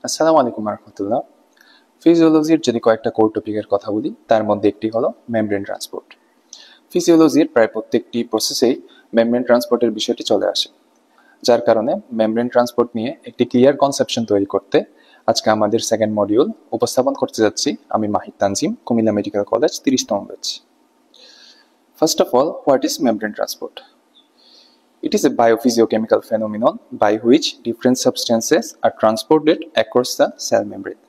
আসসালামু আলাইকুম রহমতুল্লাহ। ফিজিওলজির যদি কয়েকটা কোর টপিকের কথা বলি, তার মধ্যে একটি হলো মেমব্রেন ট্রান্সপোর্ট। ফিজিওলজির প্রায় প্রত্যেকটি প্রসেসেই মেমব্রেন ট্রান্সপোর্টের বিষয়টি চলে আসে, যার কারণে মেমব্রেন ট্রান্সপোর্ট নিয়ে একটি ক্লিয়ার কনসেপশন তৈরি করতে আজকে আমাদের সেকেন্ড মডিউল উপস্থাপন করতে যাচ্ছি আমি মাহিদ তানজিম, কুমিল্লা মেডিকেল কলেজ 30তম batch. First of all, what is membrane transport? It is a biophysiochemical phenomenon by which different substances are transported across the cell membrane.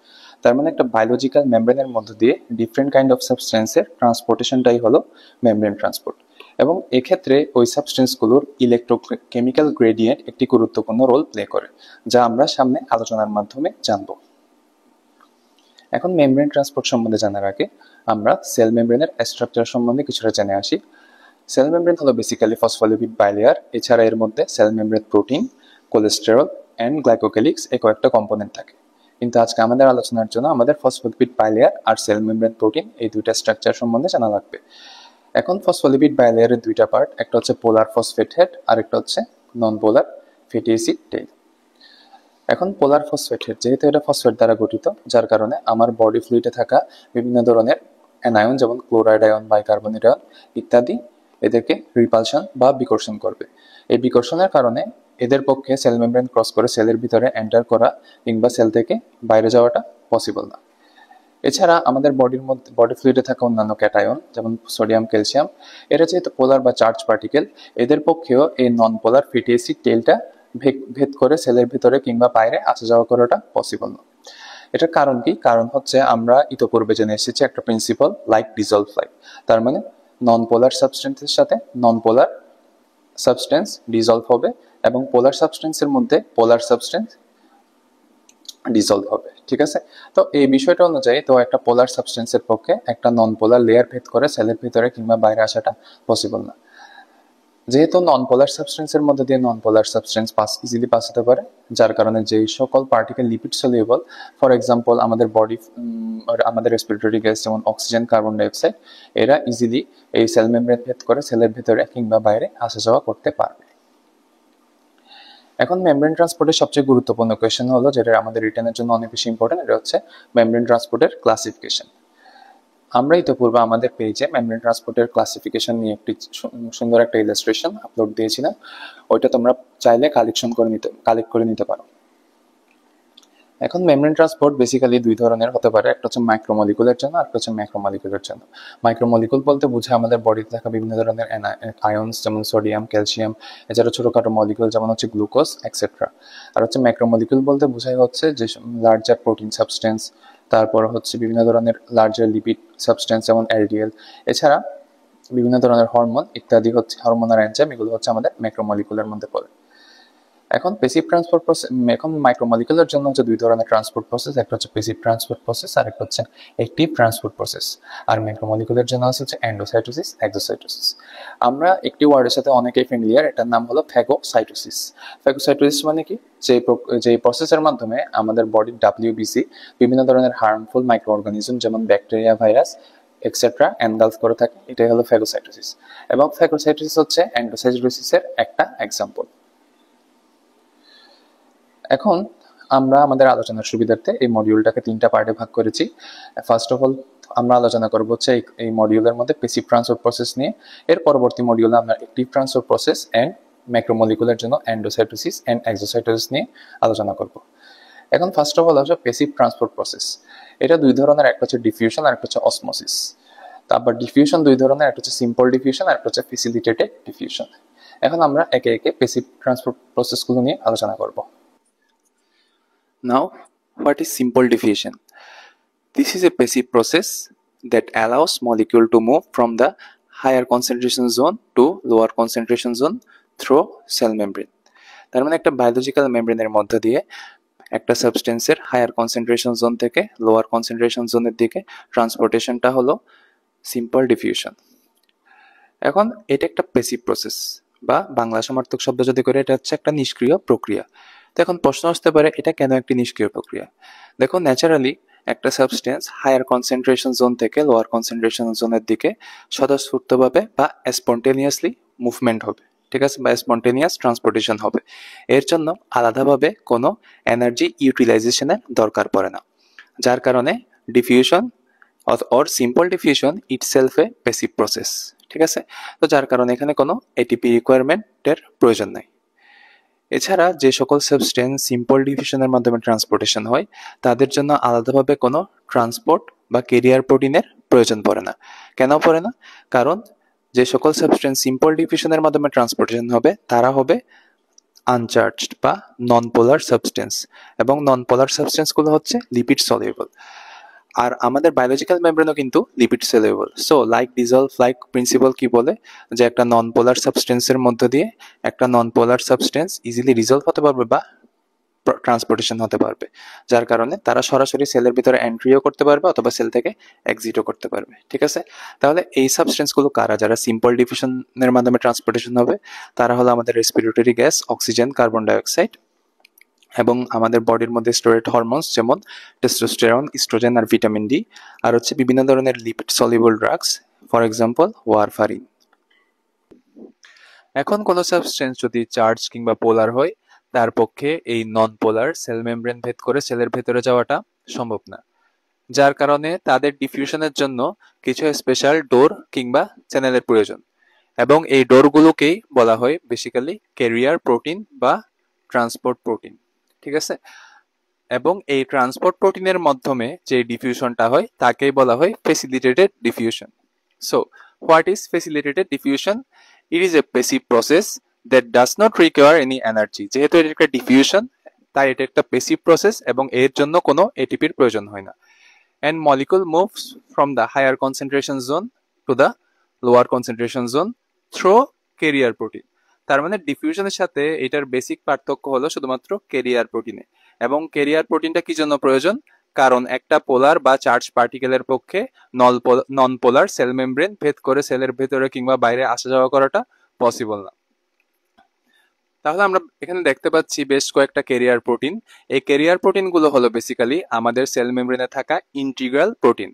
তার মানে একটা বায়োলজিক্যাল মেমব্রেনের মধ্য দিয়ে ডিফারেন্ট কাইন্ড অফ সাবস্টেন্সের ট্রান্সপোর্টেশনটাই হলো মেমব্রেন ট্রান্সপোর্ট, এবং এক্ষেত্রে ওই সাবস্টেন্সগুলোর ইলেকট্রোকেমিক্যাল গ্রেডিয়েন্ট একটি গুরুত্বপূর্ণ রোল প্লে করে, যা আমরা সামনে আলোচনার মাধ্যমে জানব। এখন মেমব্রেন ট্রান্সপোর্ট সম্বন্ধে জানার আগে আমরা সেল মেমব্রেনের স্ট্রাকচার সম্বন্ধে কিছুটা জেনে আসি। সেল মেমব্রেন হলো বেসিক্যালি ফসফোলিপিড বাইলেয়ার। এছাড়া এর মধ্যে cell membrane protein, cholesterol and glycocalyx এই কয়েকটা কম্পোনেন্ট থাকে। কিন্তু আজকে আমাদের আলোচনার জন্য আমাদের ফসফোলিপিড বাইলেয়ার আর সেল মেমব্রেন প্রোটিন এই দুইটা স্ট্রাকচার সম্বন্ধে জানা লাগবে। এখন ফসফোলিপিড বাইলেয়ারের দুইটা পার্ট, একটা হচ্ছে পোলার ফসফেট হেড আর একটা হচ্ছে নন পোলার ফ্যাটি অ্যাসিড টেইল। এখন পোলার ফসফেট হেড, যেহেতু এটা ফসফেট দ্বারা গঠিত, যার কারণে আমার বডি ফ্লুইডে থাকা বিভিন্ন ধরনের অ্যানায়ন, যেমন ক্লোরাইড আয়ন, বাইকার্বনেট আয়ন ইত্যাদি, এদেরকে রিপালশন বা বিকর্ষণ করবে। এই বিকর্ষণের কারণে এদের পক্ষে সেল মেমব্রেন ক্রস করে সেলের ভিতরে এন্টার করা কিংবা সেল থেকে বাইরে যাওয়াটা পসিবল না। এছাড়া আমাদের বডির মধ্যে বডি ফ্লুইডে থাকা অন্যান্য ক্যাটায়ন, যেমন সোডিয়াম, ক্যালসিয়াম, এরা যেহেতু পোলার বা চার্জ পার্টিকেল, এদের পক্ষেও এই নন পোলার ফ্যাটি অ্যাসিড টেইলটা ভেদ করে সেলের ভিতরে কিংবা বাইরে আসা যাওয়া করাটা পসিবল না। এটার কারণ কি? কারণ হচ্ছে আমরা ইতোপূর্বে জেনে এসেছি একটা প্রিন্সিপাল, লাইক ডিজলভ লাইক। তার মানে নন পোলার সাবস্টেন্সের সাথে নন পোলার সাবস্টেন্স ডিজলভ হবে এবং পোলার সাবস্টেন্সের মধ্যে পোলার সাবস্টেন্স ডিজলভ হবে। ঠিক আছে? তো এই বিষয়টা অনুযায়ী তো একটা পোলার সাবস্টেন্সের পক্ষে একটা নন পোলার লেয়ার ভেদ করে সেলের ভিতরে কিংবা বাইরে আসাটা পসিবল না। যেহেতু নন পোলার সাবস্টেন্সের মধ্যে দিয়ে নন পোলার সাবস্টেন্স ইজিলি পাস হতে পারে, যার কারণে যেই সকল particle lipid soluble, for example আমাদের বডি, আমাদের রেসপিরেটরি গ্যাস যেমন অক্সিজেন, কার্বন ডাইঅক্সাইড, এরা ইজিলি এই সেল মেমব্রেন ভেদ করে সেলের ভিতরে কিংবা বাইরে আসা যাওয়া করতে পারবে। এখন মেমব্রেন ট্রান্সপোর্টের সবচেয়ে গুরুত্বপূর্ণ কোয়েশ্চেন হলো, যেটা আমাদের রিটেনের জন্য অনেক বেশি ইম্পর্টেন্ট, এটা হচ্ছে মেমব্রেন ট্রান্সপোর্টের ক্লাসিফিকেশন। আমরা ইতিপূর্বে আমাদের পেজে মেমব্রেন ট্রান্সপোর্টের ক্লাসিফিকেশন নিয়ে একটি সুন্দর একটা ইলাস্ট্রেশন আপলোড দিয়েছিলাম, ওইটা তোমরা চাইলে কালেক্ট করে নিতে পারো। এখন মেমব্রেন ট্রান্সপোর্ট বেসিক্যালি দুই ধরনের হতে পারে, একটা হচ্ছে মাইক্রোমলিকুলের জন্য আর একটা হচ্ছে ম্যাক্রোমলিকুলের জন্য। মাইক্রোমলিকুল বলতে বোঝায় আমাদের বডিতে থাকা বিভিন্ন ধরনের আয়নস, যেমন সোডিয়াম, ক্যালসিয়াম, এছাড়া ছোটখাটো মলিকুল যেমন হচ্ছে গ্লুকোজ এক্সেট্রা। আর হচ্ছে ম্যাক্রোমলিকুল বলতে বোঝায় হচ্ছে যে লার্জার প্রোটিন সাবস্টেন্স, তারপর হচ্ছে বিভিন্ন ধরনের লার্জার লিপিড সাবস্টেন্স যেমন এলডিএল, এছাড়া বিভিন্ন ধরনের হরমোন ইত্যাদি হচ্ছে হরমোনাল এনজাইম, এগুলো হচ্ছে আমাদের ম্যাক্রোমলিকুলের মধ্যে পড়ে। এখন প্যাসিভ ট্রান্সপোর্ট প্রসেস, এখন মাইক্রোমলিকুলার জন্য হচ্ছে দুই ধরনের ট্রান্সপোর্ট প্রসেস, একটা হচ্ছে প্যাসিভ ট্রান্সপোর্ট প্রসেস আর একটা হচ্ছে অ্যাক্টিভ ট্রান্সপোর্ট প্রসেস। আর ম্যাক্রোমলিকুলার জন্য হচ্ছে এন্ডোসাইটোসিস, এক্সোসাইটোসিস। আমরা একটি ওয়ার্ডের সাথে অনেকেই ফ্যামিলিয়ার, এটার নাম হলো ফ্যাগোসাইটোসিস। ফ্যাগোসাইটোসিস মানে কি? যে প্রসেসের মাধ্যমে আমাদের বডির ডাব্লিউবিসি বিভিন্ন ধরনের হার্মফুল মাইক্রো অর্গানিজম যেমন ব্যাকটেরিয়া, ভাইরাস এক্সেট্রা এনগালফ করে থাকে, এটাই হলো ফ্যাগোসাইটোসিস। এবং ফ্যাগোসাইটোসিস হচ্ছে এন্ডোসাইটোসিসের একটা এক্সাম্পল। এখন আমরা আমাদের আলোচনার সুবিধার্থে এই মডিউলটাকে তিনটা পার্টে ভাগ করেছি। ফার্স্ট অফ অল আমরা আলোচনা করব হচ্ছে এই মডিউলের মধ্যে প্যাসিভ ট্রান্সপোর্ট প্রসেস নিয়ে। এর পরবর্তী মডিউলে আমরা অ্যাক্টিভ ট্রান্সপোর্ট প্রসেস এন্ড ম্যাক্রোমলিকুলার জন্য এন্ডোসাইটোসিস এন্ড এক্সোসাইটোসিস নিয়ে আলোচনা করব। এখন ফার্স্ট অফ অল হচ্ছে প্যাসিভ ট্রান্সপোর্ট প্রসেস। এটা দুই ধরনের, একটা হচ্ছে ডিফিউশন আর একটা হচ্ছে অসমোসিস। তারপর ডিফিউশন দুই ধরনের, একটা হচ্ছে সিম্পল ডিফিউশন আর একটা হচ্ছে ফ্যাসিলিটেটেড ডিফিউশন। এখন আমরা একে একে প্যাসিভ ট্রান্সপোর্ট প্রসেসগুলো নিয়ে আলোচনা করব। Now, what is simple diffusion? This is a passive process that allows molecule to move from the higher concentration zone to lower concentration zone through cell membrane. তার মানে একটা বায়োলজিক্যাল মেমব্রেনের মধ্যে দিয়ে একটা সাবস্টেন্সের হায়ার কনসেন্ট্রেশন জোন থেকে lower concentration জোনের দিকে ট্রান্সপোর্টেশনটা হলো সিম্পল ডিফিউশন। এখন এটা একটা প্যাসিভ প্রসেস, বা বাংলা সমার্থক শব্দ যদি করে, এটা হচ্ছে একটা নিষ্ক্রিয় প্রক্রিয়া। তো এখন প্রশ্ন আসতে পারে, এটা কেন একটি নিষ্ক্রিয় প্রক্রিয়া? দেখো, ন্যাচারালি একটা সাবস্টেন্স হায়ার কনসেন্ট্রেশন জোন থেকে লোয়ার কনসেন্ট্রেশন জোনের দিকে স্বতঃস্ফূর্তভাবে বা স্পন্টেনিয়াসলি মুভমেন্ট হবে। ঠিক আছে, বা স্পন্টেনিয়াস ট্রান্সপোর্টেশন হবে। এর জন্য আলাদাভাবে কোনো এনার্জি ইউটিলাইজেশনের দরকার পড়ে না, যার কারণে diffusion or simple diffusion itself A passive process. ঠিক আছে, তো যার কারণে এখানে কোনো এটিপি রিকোয়ারমেন্টের প্রয়োজন নাই। এছাড়া যে সকল সাবস্টেন্স সিম্পল ডিফিউশনের মাধ্যমে ট্রান্সপোর্টেশন হয় তাদের জন্য আলাদাভাবে কোনো ট্রান্সপোর্ট বা ক্যারিয়ার প্রোটিনের প্রয়োজন পড়ে না। কেন পড়ে না? কারণ যে সকল সাবস্টেন্স সিম্পল ডিফিউশনের মাধ্যমে ট্রান্সপোর্টেশন হবে তারা হবে আনচার্জড বা নন পোলার সাবস্টেন্স, এবং নন পোলার সাবস্টেন্সগুলো হচ্ছে লিপিড সলিউবল। আর আমাদের বায়োলজিক্যাল মেমব্রেনও কিন্তু lipid soluble. So like dissolved like principal কি বলে যে একটা নন পোলার সাবস্টেন্সের মধ্য দিয়ে একটা নন পোলার সাবস্টেন্স ইজিলি রিজলভ হতে পারবে বা ট্রান্সপোর্টেশন হতে পারবে, যার কারণে তারা সরাসরি সেলের ভিতরে এন্ট্রিও করতে পারবে অথবা সেল থেকে এক্সিটও করতে পারবে। ঠিক আছে, তাহলে এই সাবস্টেন্সগুলো কারা? যারা সিম্পল ডিফিউশনের মাধ্যমে ট্রান্সপোর্টেশন হবে তারা হলো আমাদের respiratory gas, oxygen, carbon dioxide, এবং আমাদের বডির মধ্যে স্টোরেড হরমোনস যেমন টেস্টোস্টেরন, ইস্ট্রোজেন আর ভিটামিন ডি, আর হচ্ছে বিভিন্ন ধরনের lipid soluble drugs, for example warfarin. এখন কোনো সাবস্টেন্স যদি চার্জ কিংবা পোলার হয় তার পক্ষে এই নন পোলার সেল মেমব্রেন ভেদ করে সেলের ভেতরে যাওয়াটা সম্ভব না, যার কারণে তাদের ডিফিউশনের জন্য কিছু স্পেশাল ডোর কিংবা চ্যানেলের প্রয়োজন, এবং এই ডোরগুলোকেই বলা হয় বেসিক্যালি ক্যারিয়ার প্রোটিন বা ট্রান্সপোর্ট প্রোটিন। ঠিক আছে, এবং এই ট্রান্সপোর্ট প্রোটিনের মাধ্যমে যে ডিফিউশনটা হয় তাকেই বলা হয় facilitated diffusion. So what is facilitated diffusion? It is a passive process that does not require any energy. যেহেতু এটা একটা ডিফিউশন তাই এটা একটা প্যাসিভ প্রসেস এবং এর জন্য কোনো এটিপির প্রয়োজন হয় না। And molecule moves from the higher concentration zone to the lower concentration zone through carrier protein. তার মানে ডিফিউশনের সাথে এটার বেসিক পার্থক্য হলো শুধুমাত্র ক্যারিয়ার প্রোটিনে, এবং ক্যারিয়ার প্রোটিনটা কি জন্য প্রয়োজন? কারণ একটা পোলার বা চার্জ পার্টিকেলের পক্ষে নন পোলার সেল মেমব্রেন ভেদ করে সেলের ভেতরে কিংবা বাইরে আসা যাওয়া করাটা পসিবল না। তাহলে আমরা এখানে দেখতে পাচ্ছি বেশ কয়েকটা ক্যারিয়ার প্রোটিন। এই ক্যারিয়ার প্রোটিনগুলো হলো বেসিক্যালি আমাদের সেল মেমব্রেনে থাকা ইন্টিগ্রাল প্রোটিন।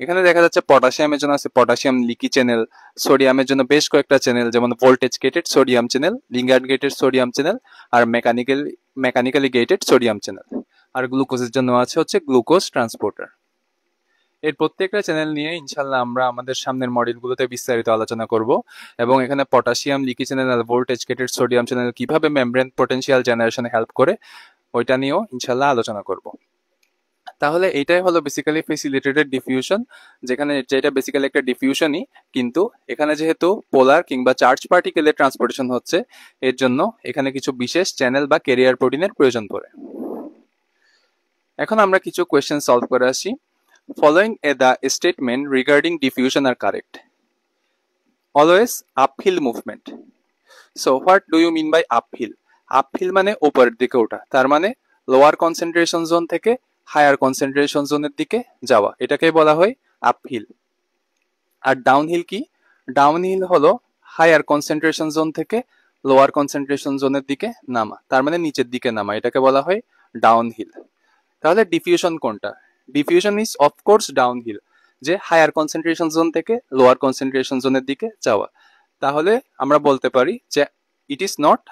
এখানে দেখা যাচ্ছে পটাশিয়ামের জন্য আছে পটাশিয়াম লিকি চ্যানেল, সোডিয়ামের জন্য বেশ কয়েকটা চ্যানেল যেমন voltage gated sodium channel, ligand gated sodium channel, আর মেকানিক্যালি গেটেড সোডিয়াম চ্যানেল, আর গ্লুকোজের জন্য আছে হচ্ছে গ্লুকোজ ট্রান্সপোর্টার। এর প্রত্যেকটা চ্যানেল নিয়ে ইনশাল্লাহ আমরা আমাদের সামনের মডিউলগুলোতে বিস্তারিত আলোচনা করব, এবং এখানে পটাশিয়াম লিকি চ্যানেল আর ভোল্টেজ গেটেড সোডিয়াম চ্যানেল কিভাবে মেমব্রেন পটেনশিয়াল জেনারেশনে হেল্প করে ওইটা নিয়েও ইনশাল্লাহ আলোচনা করব। তাহলে এটাই হলো বেসিক্যালি ফেসিলিটেটেড ডিফিউশন, যেটা বেসিক্যালি একটা ডিফিউশনই, কিন্তু এখানে যেহেতু পোলার কিংবা চার্জ পার্টিকেলের ট্রান্সপোর্টেশন হচ্ছে এর জন্য এখানে কিছু বিশেষ চ্যানেল বা ক্যারিয়ার প্রোটিনের প্রয়োজন পড়ে। এখন আমরা কিছু কোয়েশ্চেন সলভ করে আসি। Following the statement regarding diffusion are correct. Always uphill movement. So what do you mean by uphill? Uphill মানে উপরের দিকে ওঠা, তার মানে লোয়ার কনসেন্ট্রেশন জোন থেকে হায়ার কনসেন্ট্রেশন জোনের দিকে যাওয়া, এটাকে বলা হয় আপহিল। আর ডাউনহিল কি? ডাউনহিল হলো হায়ার কনসেন্ট্রেশন জোন থেকে লোয়ার কনসেন্ট্রেশন জোনের দিকে নামা, তার মানে নিচের দিকে নামা, এটাকে বলা হয় ডাউনহিল। তাহলে ডিফিউশন কোনটা? ডিফিউশন ইজ অফকোর্স ডাউনহিল, যে হায়ার কনসেন্ট্রেশন জোন থেকে লোয়ার কনসেন্ট্রেশন জোনের দিকে যাওয়া। তাহলে আমরা বলতে পারি যে ইট ইজ নট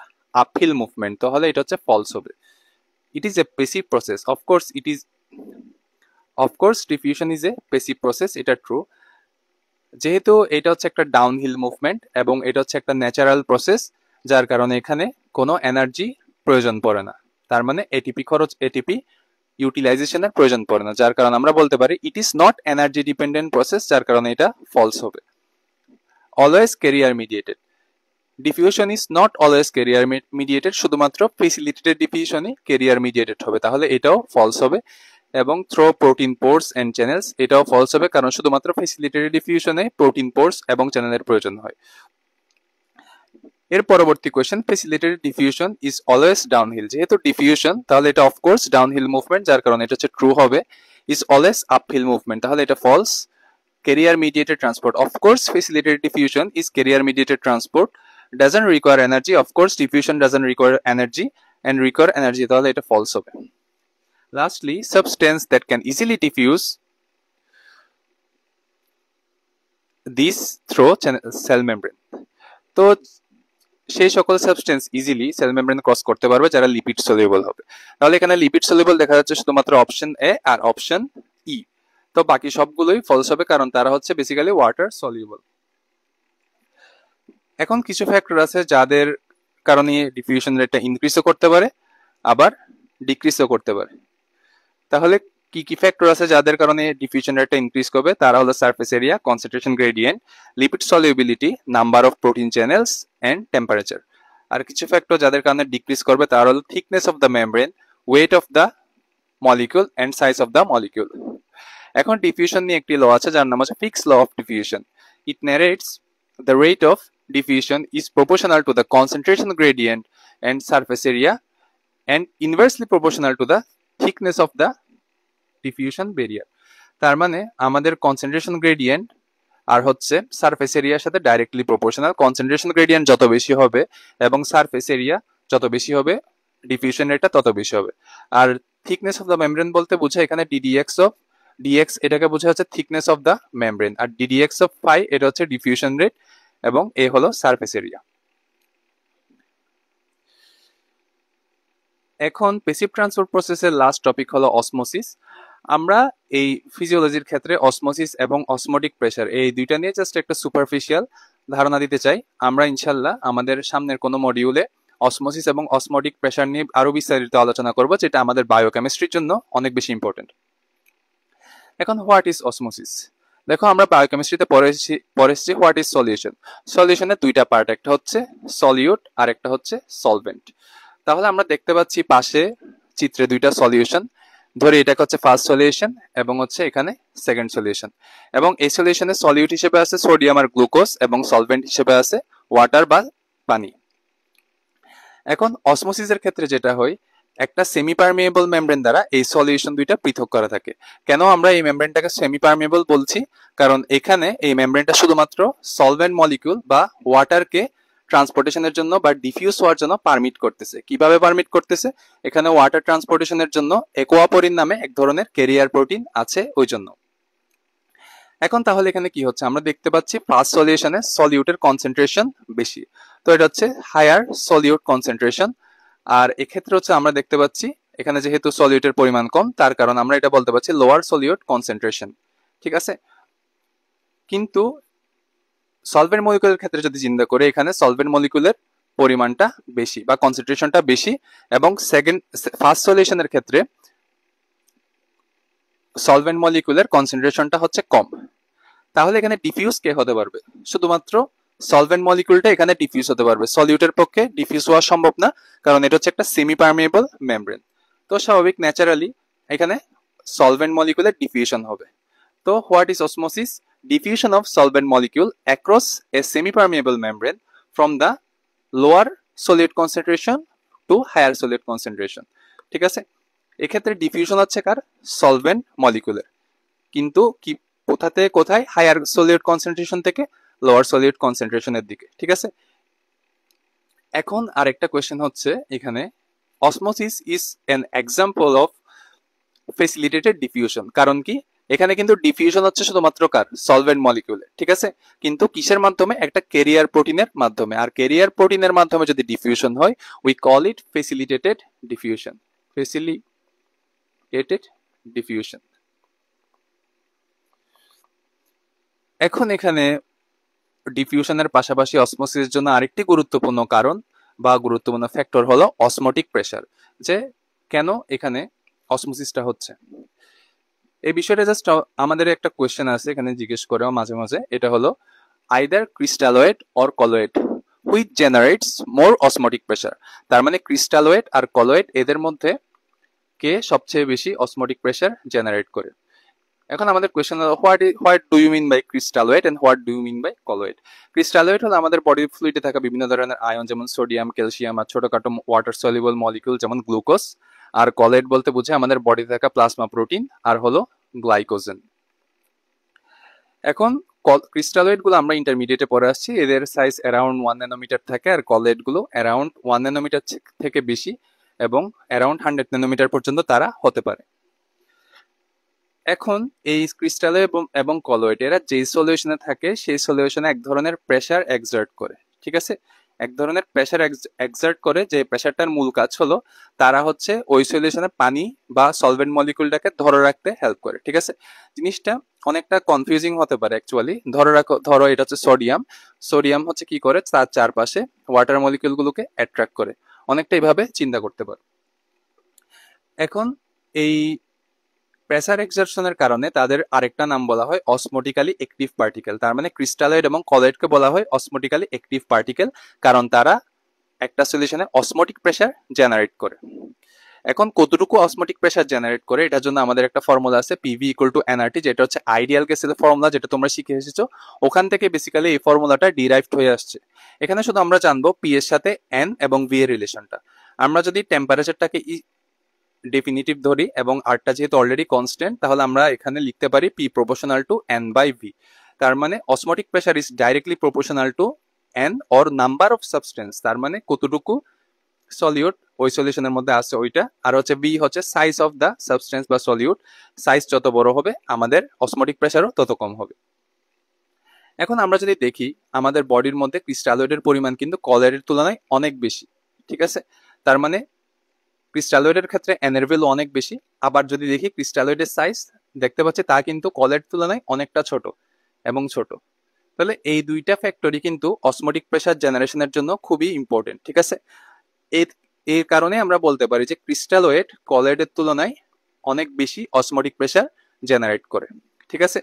আপহিল মুভমেন্ট, তাহলে এটা হচ্ছে ফলস হবে। It is a passive process. Of course diffusion is a passive process, এটা ট্রু। যেহেতু এটা হচ্ছে একটা ডাউনহিল মুভমেন্ট এবং এটা হচ্ছে একটা ন্যাচারাল প্রসেস, যার কারণে এখানে কোনো এনার্জি প্রয়োজন পড়ে না, তার মানে এটিপি ইউটিলাইজেশনের প্রয়োজন পড়ে না, যার কারণে আমরা বলতে পারি it is not energy dependent process, যার কারণে এটা ফলস হবে। Always carrier mediated. Diffusion is not always carrier mediated, শুধুমাত্র ফেসিলিটেটেড ডিফিউশনই ক্যারিয়ার মিডিয়েটেড হবে, তাহলে এটাও ফলস হবে। এবং through protein pores and channels, এটাও ফলস হবে, কারণ শুধুমাত্র ফেসিলিটেটেড ডিফিউশনে প্রোটিন পোর্স এবং চ্যানেলের প্রয়োজন হয়। এর পরবর্তী question, facilitated diffusion is always downhill. যেহেতু ডিফিউশন তাহলে এটা অফকোর্স ডাউনহিল মুভমেন্ট, যার কারণে এটা হচ্ছে ট্রু হবে। ইজ অলওয়েজ আপহিল মুভমেন্ট, তাহলে এটা false. Carrier mediated transport, of course facilitated diffusion is carrier mediated transport. Doesn't require energy, of course diffusion doesn't require energy and require energy, তাহলে এটা ফলস হবে। Lastly, substance that can easily diffuse this through cell membrane. তো সেই সকল substance easily cell membrane cross করতে পারবে যারা lipid soluble হবে। তাহলে এখানে লিপিড সলিউবল দেখা যাচ্ছে শুধুমাত্র option A R option E. তো বাকি সবগুলোই ফলস হবে কারণ তারা হচ্ছে বেসিক্যালি ওয়াটার সলিউবল। এখন কিছু ফ্যাক্টর আছে যাদের কারণে ডিফিউশন রেটটা ইনক্রিজও করতে পারে আবার ডিক্রিজও করতে পারে। তাহলে কি কি ফ্যাক্টর আছে যাদের কারণে ডিফিউশন রেটটা ইনক্রিজ করবে? তারা হলো surface area, concentration gradient, lipid solubility, number of protein channels and temperature. আর কিছু ফ্যাক্টর যাদের কারণে ডিক্রিজ করবে তারা হলো thickness of the membrane, weight of the molecule and size of the molecule. এখন ডিফিউশন নিয়ে একটি ল আছে যার নাম হচ্ছে Fick's law of diffusion. It narrates the rate of diffusion is proportional to the concentration gradient and surface area and inversely proportional to the thickness of the diffusion barrier. তার মানে আমাদের concentration gradient আর হচ্ছে surface এরিয়ার সাথে directly proportional. Concentration gradient যত বেশি হবে এবং সারফেস এরিয়া যত বেশি হবে ডিফিউশন রেটটা তত বেশি হবে। আর থিকনেস অফ দ্য মেমব্রেন বলতে বোঝায় এখানে ডিডিএক্স অফ ডিএক্স, এটাকে বোঝা হচ্ছে থিকনেস অফ দ্য মেমব্রেন, আর ডিডিএক্স অফ ফাই এটা হচ্ছে ডিফিউশন রেট এবং এ হলো সারফেস এরিয়া। এখন প্যাসিভ ট্রান্সপোর্ট প্রসেসের লাস্ট টপিক হলো অসমোসিস। আমরা এই ফিজিওলজির ক্ষেত্রে অসমোসিস এবং অসমোটিক প্রেসার এই দুইটা নিয়ে জাস্ট একটা সুপারফিশিয়াল ধারণা দিতে চাই। আমরা ইনশাল্লাহ আমাদের সামনের কোনো মডিউলে অসমোসিস এবং অসমোটিক প্রেসার নিয়ে আরো বিস্তারিত আলোচনা করব, যেটা আমাদের বায়োকেমিস্ট্রির জন্য অনেক বেশি ইম্পর্টেন্ট। এখন হোয়াট ইজ অসমোসিস? দেখো আমরা বায়োকেমিস্ট্রিতে পড়েছি হোয়াট ইজ সলিউশন। সলিউশনের দুইটা পার্ট, একটা হচ্ছে সলিউট আর একটা হচ্ছে সলভেন্ট। তাহলে আমরা দেখতে পাচ্ছি পাশে চিত্রে দুইটা সলিউশন, ধরে এটাকে হচ্ছে ফার্স্ট সলিউশন এবং হচ্ছে এখানে সেকেন্ড সলিউশন, এবং এই সলিউশনের সলিউট হিসেবে আছে সোডিয়াম আর গ্লুকোজ এবং সলভেন্ট হিসেবে আছে ওয়াটার বা পানি। এখন অসমোসিসের ক্ষেত্রে যেটা হয়, একটা সেমি পারমিয়েবল মেমব্রেন দ্বারা এই সলিউশন দুইটা পৃথক করা থাকে। কেন আমরা এই মেমব্রেনটাকে সেমি পারমিয়েবল বলছি? কারণ এখানে এই মেমব্রেনটা শুধুমাত্র সলভেন্ট মলিকিউল বা ওয়াটারকে ট্রান্সপোর্টেশনের জন্য বা ডিফিউজ হওয়ার জন্য পারমিট করতেছে। কিভাবে পারমিট করতেছে? এখানে ওয়াটার ট্রান্সপোর্টেশনের জন্য অ্যাকোয়াপোরিন নামে এক ধরনের ক্যারিয়ার প্রোটিন আছে ওই জন্য। এখন তাহলে এখানে কি হচ্ছে? আমরা দেখতে পাচ্ছি ফার্স্ট সলিউশনে সলিউটের কনসেন্ট্রেশন বেশি, তো এটা হচ্ছে হায়ার সলিউট কনসেন্ট্রেশন। আর এক্ষেত্রে হচ্ছে আমরা দেখতে পাচ্ছি এখানে যেহেতু সলিউটের পরিমাণ কম, তার কারণ আমরা এটা বলতে পারছি লোয়ার সলিউট কনসেন্ট্রেশন। ঠিক আছে, কিন্তু সলভেন্ট মলিকিউলের ক্ষেত্রে যদি চিন্তা করে, এখানে সলভেন্ট মলিকিউলের পরিমাণটা বেশি বা কনসেন্ট্রেশনটা বেশি, এবং ফার্স্ট সলিউশনের ক্ষেত্রে সলভেন্ট মলিকিউলের কনসেন্ট্রেশনটা হচ্ছে কম। তাহলে এখানে ডিফিউজ কে হতে পারবে? শুধুমাত্র সলভেন্ট মলিকিউলটা এখানে ডিফিউজ হতে পারবে। সলিউটের পক্ষে ডিফিউজ হওয়া সম্ভব না, কারণ এটা হচ্ছে একটা সেমি পারমিয়েবল মেমব্রেন। তো স্বাভাবিক ন্যাচারালি এখানে সলভেন্ট মলিকিউলের ডিফিউশন হবে। তো what is osmosis? Diffusion of solvent molecule across a semi-permeable membrane from the lower solute concentration to higher solute concentration. ঠিক আছে, এক্ষেত্রে ডিফিউশন হচ্ছে কার? সলভেন্ট মলিকিউলের, কিন্তু কি কোথাতে কোথায়? হায়ার সলিউট কনসেন্ট্রেশন থেকে লোয়ার সলিউট কনসেন্ট্রেশনের দিকে। ঠিক আছে, এখন আরেকটা কোয়েশ্চেন হচ্ছে এখানে, osmosis is an example of facilitated diffusion. কারণ কি? এখানে কিন্তু ডিফিউশন হচ্ছে শুধুমাত্র কার? সলভেন্ট মলিকিউলে। ঠিক আছে, কিন্তু কিসের মাধ্যমে? একটা ক্যারিয়ার প্রোটিনের মাধ্যমে। আর ক্যারিয়ার প্রোটিনের মাধ্যমে যদি ডিফিউশন হয়, we call it facilitated diffusion. Facilitated diffusion. এখন এখানে ডিফিউশনের পাশাপাশি অসমোসিসের জন্য আরেকটি গুরুত্বপূর্ণ কারণ বা গুরুত্বপূর্ণ ফ্যাক্টর হলো অসমোটিক প্রেসার। যে কেন এখানে অসমোসিসটা হচ্ছে, এই বিষয়টা জাস্ট আমাদের একটা কোয়েশ্চেন আছে এখানে জিজ্ঞেস করেও মাঝে মাঝে, এটা হলো either crystalloid or colloid which generates more osmotic pressure. তার মানে ক্রিস্টালয়েড আর কলয়েড এদের মধ্যে কে সবচেয়ে বেশি অসমোটিক প্রেসার জেনারেট করে। এখন আমাদের কোয়েশ্চেন হলো what do you mean by crystalloid and what do you mean by colloid. Crystalloid হলো আমাদের বডি ফ্লুইডে থাকা বিভিন্ন ধরনের আয়ন, যেমন সোডিয়াম, ক্যালসিয়াম আর ছোটখাটো ওয়াটার সলিউবল মলিকিউল যেমন গ্লুকোজ। আর কলয়েড বলতে বোঝায় আমাদের বডিতে থাকা প্লাজমা প্রোটিন আর হলো গ্লাইকোজেন। এখন ক্রিস্টালয়েড গুলো আমরা ইন্টারমিডিয়েটে পড়ে আসছি, এদের সাইজ অ্যারাউন্ড 1 ন্যানোমিটার থাকে, আর কলয়েড গুলো অ্যারাউন্ড 1 ন্যানোমিটার থেকে বেশি এবং অ্যারাউন্ড 100 ন্যানোমিটার পর্যন্ত তারা হতে পারে। এখন এই ক্রিস্টালয়েড এবং কলয়েড এরা যে সলিউশনে থাকে সেই সলিউশনে এক ধরনের প্রেসার এক্সার্ট করে। ঠিক আছে, এক ধরনের প্রেসার এক্সার্ট করে, যে প্রেসারটার মূল কাজ হলো তারা হচ্ছে ওই সলিউশনে পানি বা সলভেন্ট মলিকুলটাকে ধরে রাখতে হেল্প করে। ঠিক আছে, জিনিসটা অনেকটা কনফিউজিং হতে পারে অ্যাকচুয়ালি। ধরো এটা হচ্ছে সোডিয়াম। সোডিয়াম হচ্ছে কি করে, তার চারপাশে ওয়াটার মলিকুলগুলোকে অ্যাট্রাক্ট করে, অনেকটা এইভাবে চিন্তা করতে পারো। এখন এই প্রেসার এক্সারশনের কারণে তাদের আরেকটা নাম বলা হয় অসমোটিক্যালি অ্যাক্টিভ পার্টিকেল। তার মানে ক্রিস্টালয়েড এবং কলয়েডকে বলা হয় অসমোটিক্যালি অ্যাক্টিভ পার্টিকেল, কারণ তারা একটা সলিউশনে অসমোটিক প্রেসার জেনারেট করে। এখন কতটুকু অসমোটিক প্রেসার জেনারেট করে, এটার জন্য আমাদের একটা ফর্মুলা আছে পিভি ইকুয়াল টু এনআরটি, যেটা হচ্ছে আইডিয়াল কেসের ফর্মুলা, যেটা তোমরা শিখে এসেছো। ওখান থেকে বেসিক্যালি এই ফর্মুলাটা ডিরাইভড হয়ে আসছে। এখানে শুধু আমরা জানবো পি এর সাথে এন এবং ভি এর রিলেশনটা। আমরা যদি টেম্পারেচারটাকে ডেফিনিটিভ ধরি এবং আরটা যেহেতু অলরেডি কনস্ট্যান্ট, তাহলে আমরা এখানে লিখতে পারি P proportional to N by V. তার মানে osmotic pressure is directly proportional to N or number of substance, তার মানে কতটুকু সলিউট ওই সলিউশনের মধ্যে আছে ওইটা। আর হচ্ছে বি হচ্ছে সাইজ অফ দ্য সাবস্টেন্স বা সলিউট, সাইজ যত বড় হবে আমাদের অসমোটিক প্রেসারও তত কম হবে। এখন আমরা যদি দেখি আমাদের বডির মধ্যে ক্রিস্টালয়েডের পরিমাণ কিন্তু কলয়েডের তুলনায় অনেক বেশি। ঠিক আছে, তার মানে ক্রিস্টালয়েডের ক্ষেত্রে এন এর ভ্যালু অনেক বেশি। আবার যদি দেখি ক্রিস্টালয়েডের সাইজ দেখতে পাচ্ছি তা কিন্তু কলয়েডের তুলনায় অনেকটা ছোট এবং ছোট। তাহলে এই দুইটা ফ্যাক্টরই কিন্তু অসমোটিক প্রেসার জেনারেশনের জন্য খুবই ইম্পর্টেন্ট। ঠিক আছে, এর কারণে আমরা বলতে পারি যে ক্রিস্টালয়েড কলয়েডের তুলনায় অনেক বেশি অসমোটিক প্রেসার জেনারেট করে। ঠিক আছে,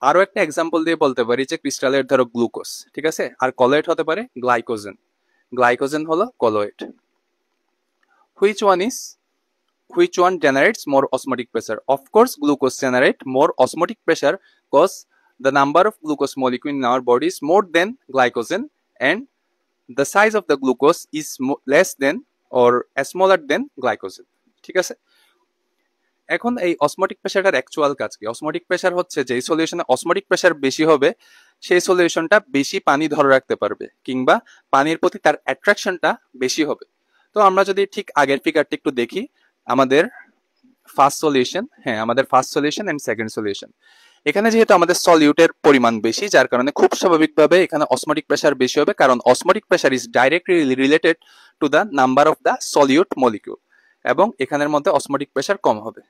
আরো একটা এক্সাম্পল দিয়ে বলতে পারি যে ক্রিস্টালয়েড ধরো গ্লুকোজ, ঠিক আছে, আর কলয়েড হতে পারে গ্লাইকোজেন। গ্লাইকোজেন হলো colloid. which one generates more osmotic pressure? Of course glucose generate more osmotic pressure because the number of glucose molecule in our body is more than glycogen, and the size of the glucose is less than or smaller than glycogen. ঠিক আছে, এখন এই osmotic প্রেসারটার actual কাজ কি? Osmotic pressure হচ্ছে যে সলিউশনে osmotic pressure বেশি হবে সেই সলিউশনটা বেশি পানি ধরে রাখতে পারবে, কিংবা পানির প্রতি তার অ্যাট্রাকশনটা বেশি হবে। তো আমরা যদি ঠিক আগের ফিগারটা একটু দেখি, আমাদের first solution and second solution, এখানে যেহেতু আমাদের সলিউটের পরিমাণ বেশি, যার কারণে খুব স্বাভাবিকভাবে এখানে অসমোটিক প্রেসার বেশি হবে, কারণ osmotic pressure is directly related to the number of the solute molecule, এবং এখানের মধ্যে অসমোটিক প্রেসার কম হবে।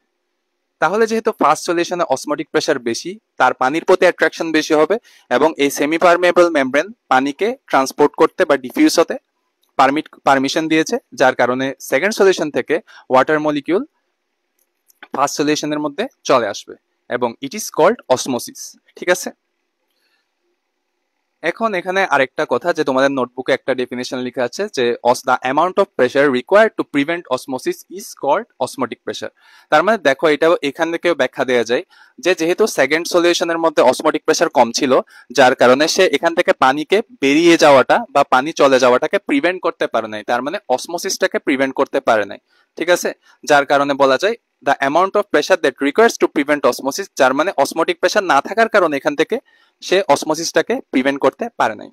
তাহলে যেহেতু ফার্স্ট সলিউশনে অসমোটিক প্রেসার বেশি, তার পানির প্রতি অ্যাট্রাকশন বেশি হবে, এবং এই সেমি পারমেবল মেমব্রেন পানিকে ট্রান্সপোর্ট করতে বা ডিফিউজ হতে পারমিশন দিয়েছে, যার কারণে সেকেন্ড সলিউশন থেকে ওয়াটার মলিকিউল ফার্স্ট সলিউশনের মধ্যে চলে আসবে, এবং ইট ইজ কল্ড অসমোসিস। ঠিক আছে, এখন এখানে আরেকটা কথা, যে তোমাদের নোটবুকে একটা ডেফিনেশন লেখা আছে যে the amount of pressure required to prevent osmosis is called osmotic pressure. তার মানে দেখো, এটাও এখান থেকেও ব্যাখ্যা দেওয়া যায় যে যেহেতু সেকেন্ড সলিউশনের মধ্যে অসমোটিক প্রেসার কম ছিল, যার কারণে সে এখান থেকে পানিকে বেরিয়ে যাওয়াটা বা পানি চলে যাওয়াটাকে প্রিভেন্ট করতে পারে নাই, তার মানে অসমোসিসটাকে প্রিভেন্ট করতে পারে নাই। ঠিক আছে, যার কারণে বলা যায় the amount of pressure that requires two prevent osmosis, যার মানে অসমোটিক প্রেসার না থাকার কারণে এখান থেকে সে অসমোসিসটাকে প্রিভেন্ট করতে পারে নাই।